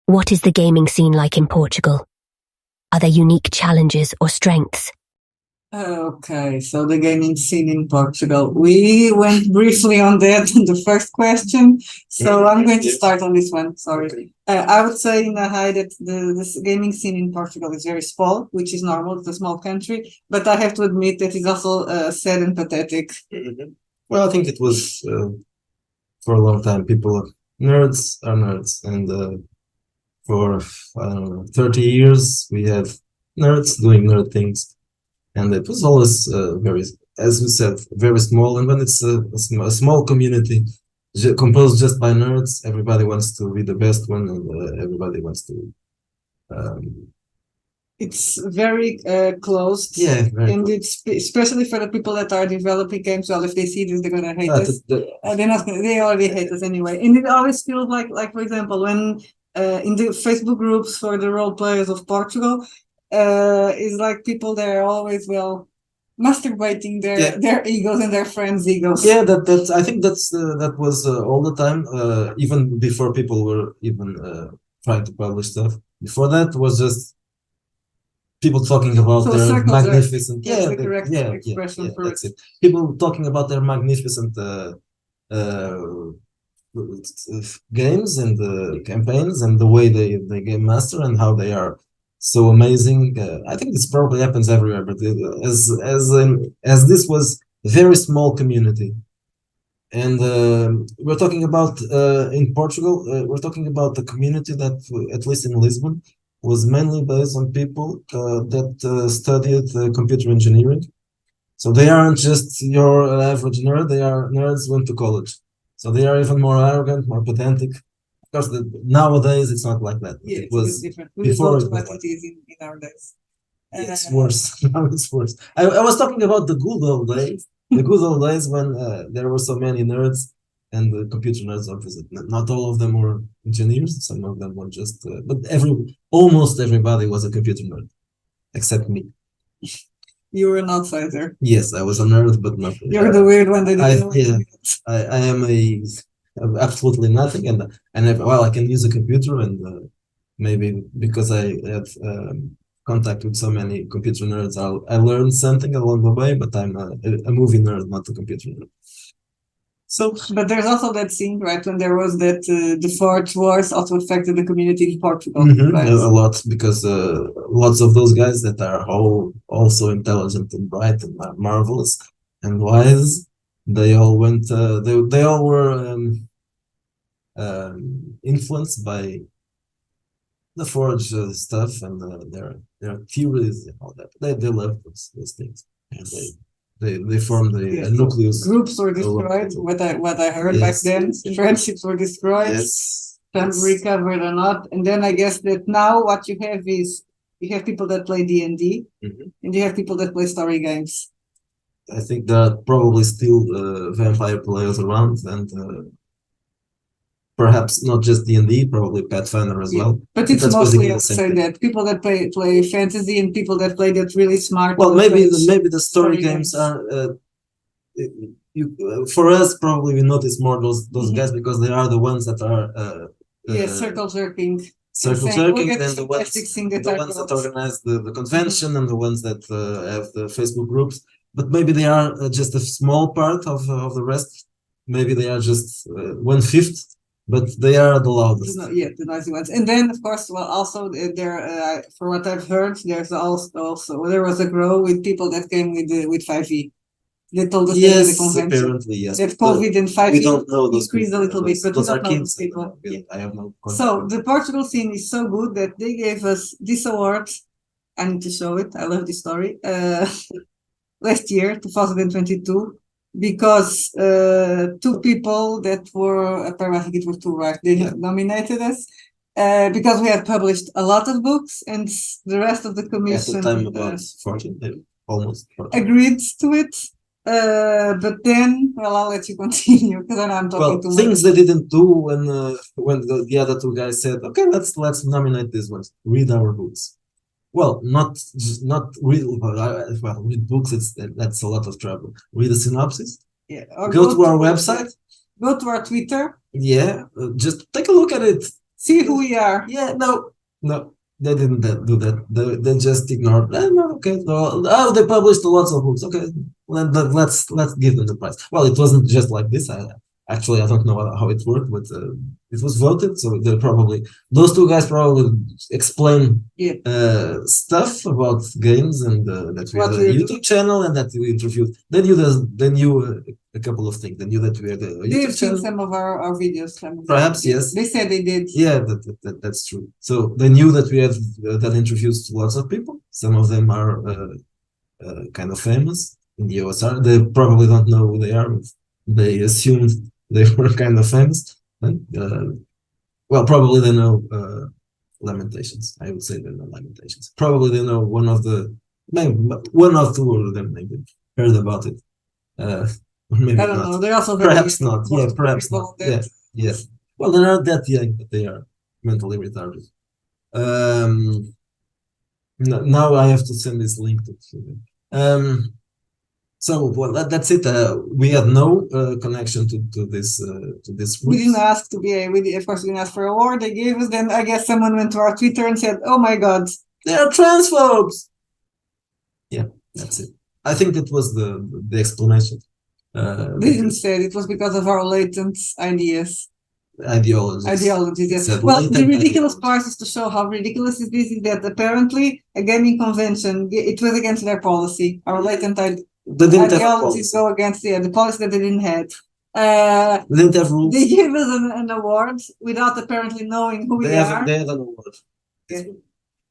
What is the gaming scene like in Portugal? Are there unique challenges or strengths? Okay, so the gaming scene in Portugal. We went briefly on that in the first question, so I'm going to start on this one. Sorry. Okay. I would say in a high that the gaming scene in Portugal is very small, which is normal. It's a small country, but I have to admit that it's also sad and pathetic. Well, I think it was for a long time. Nerds are nerds, and for I don't know, 30 years we have nerds doing nerd things, and it was always very, as we said, very small. And when it's a small community composed just by nerds, everybody wants to be the best one, and everybody wants to. It's very closed, Yeah, very and close. it's especially for the people that are developing games. Well, if they see this, they're gonna hate us. They're not. They already hate us anyway. And it always feels like for example, when in the Facebook groups for the role players of Portugal, is like people there are always masturbating their egos and their friends' egos. Yeah, that I think that was all the time, even before people were even trying to publish stuff. Before that was just people talking about So their circles are- magnificent. That's Yeah, the correct expression for that's it. People talking about their magnificent games and campaigns and the way they game master and how they are so amazing. I think this probably happens everywhere, but as this was a very small community, and we're talking about in Portugal, we're talking about the community that, at least in Lisbon, was mainly based on people that studied computer engineering. So they aren't just your average nerd; they are nerds went to college. So they are even more arrogant, more pedantic. Of course, nowadays it's not like that. Yeah, It was different. before We it go to was what like it is in our days. it's worse. Now it's worse. I was talking about the good old days. The good old days when there were so many nerds, and the computer nerds, obviously. Not all of them were engineers. Some of them were just, but almost everybody was a computer nerd, except me. You were an outsider. Yes, I was a nerd, but not. You're the weird one that didn't know. Yeah, I am absolutely nothing, and well, I can use a computer, and maybe because I have contact with so many computer nerds, I learned something along the way. But I'm a movie nerd, not a computer nerd. So, But there's also that scene, right, when there was that the Forge Wars also affected the community in Portugal, right? a lot, because lots of those guys that are also intelligent and bright and marvelous and wise, they all went. They all were influenced by the Forge stuff and their theories and all that. They love those things, and they formed a nucleus. Groups were destroyed. What I heard back then, friendships were destroyed. Yes. Some recovered or not. And then I guess that now what you have is you have people that play D&D, and you have people that play story games. I think there are probably still vampire players around, and perhaps not just D&D, probably Pathfinder as well. But it's mostly, I'd say, that people that play fantasy and people that play that really smart. Well, maybe the story games are. For us, probably we notice more those guys because they are the ones that are. Circle jerking. Circle jerking, and the ones that organize the convention, and the ones that have the Facebook groups. But maybe they are just a small part of the rest. Maybe they are just 1/5. But they are the loudest. The noisy ones. And then, of course, well, also there, for what I've heard, there's also there was a grow with people that came with 5e. They told us yes, the convention apparently, yes. that COVID and 5e we don't know those increased a little bit, but we don't know those people. I have no contact. So the Portugal scene is so good that they gave us this award. I need to show it. I love this story. Last year, 2022. Because two people that were, apparently I think it was two, right? They nominated us because we had published a lot of books, and the rest of the commission at the time about 14, almost 14. agreed to it. But then, well, I'll let you continue because I know I'm talking too much. Things they didn't do when the other two guys said, "Okay, let's nominate these ones. Read our books." Well, not read. Well, read books. That's a lot of trouble. Read a synopsis. Yeah. Go to our website. Go to our Twitter. Yeah. Just take a look at it. see who we are. Yeah, no, they didn't do that. They just ignored. No, okay, no, oh, they published lots of books. Okay, let's give them the prize. Well, it wasn't just like this. Actually, I don't know how it worked, but it was voted. So they probably those two guys probably explain stuff about games and that we had a YouTube channel and that we interviewed. They knew a couple of things. They knew that we had a YouTube They've seen channel. some of our videos. Perhaps yes. They said they did. Yeah, that's true. So they knew that we had done interviews to lots of people. Some of them are kind of famous in the OSR. They probably don't know who they are, but they assumed they were kind of famous. Well, probably they know Lamentations. I would say they know Lamentations. Probably they know maybe one or two of them maybe heard about it. Or maybe I don't know. They're also perhaps not. Yeah, perhaps not. Yeah, yes. Well, they're not that young, but they are mentally retarded. Now I have to send this link to them. So well, that's it. We had no connection to this group. We didn't ask to be of course we didn't ask for a award. They gave us. Then I guess someone went to our Twitter and said, "Oh my God, they are transphobes." Yeah, that's it. I think that was the explanation. They didn't say it was because of our latent ideas. Ideologies, yes. Well, the ridiculous part is to show how ridiculous it is that apparently a gaming convention, it was against their policy. Our latent ideologies go against the policy that they didn't have. They didn't have rules. They gave us an award without apparently knowing who we are. They had an award. Okay.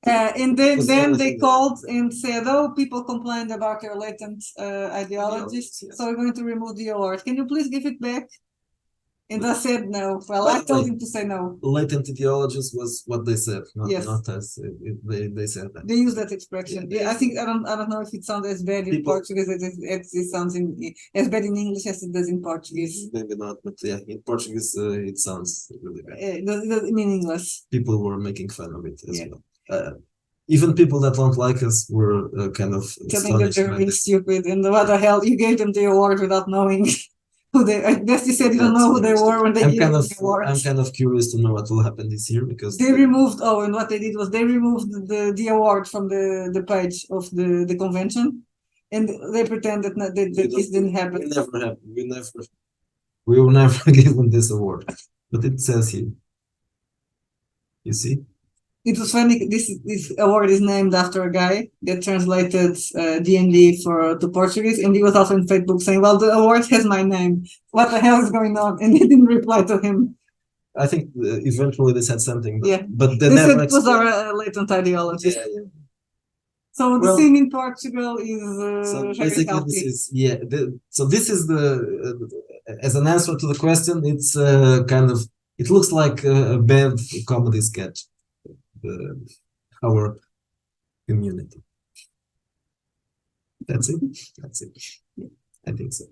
And then they called and said, "Oh, people complained about your latent ideologies, so we're going to remove the award. Can you please give it back?" And I said no. Well, I told him to say no. Latent ideologies was what they said, not us. They said that. They use that expression. I think I don't know if it sounds as bad in Portuguese as it sounds as bad in English as it does in Portuguese. Maybe not, but yeah, in Portuguese it sounds really bad. Meaningless. People were making fun of it as well. Even people that don't like us were kind of telling that they're really stupid and what the hell, you gave them the award without knowing. I guess you said you don't know who they were when they gave the award. I'm kind of curious to know what will happen this year because they removed. And what they did was they removed the award from the page of the convention, and they pretend that this didn't happen. It never happened. We were never given this award, but it says here. You see. It was funny. This award is named after a guy that translated D&D to Portuguese, and he was also in Facebook saying, "Well, the award has my name. What the hell is going on?" And they didn't reply to him. I think eventually they said something, but they said it was our latent ideology. Yeah. So the scene in Portugal is so basically healthy. This is as an answer to the question. It's kind of it looks like a bad comedy sketch. Our community. That's it. I think so.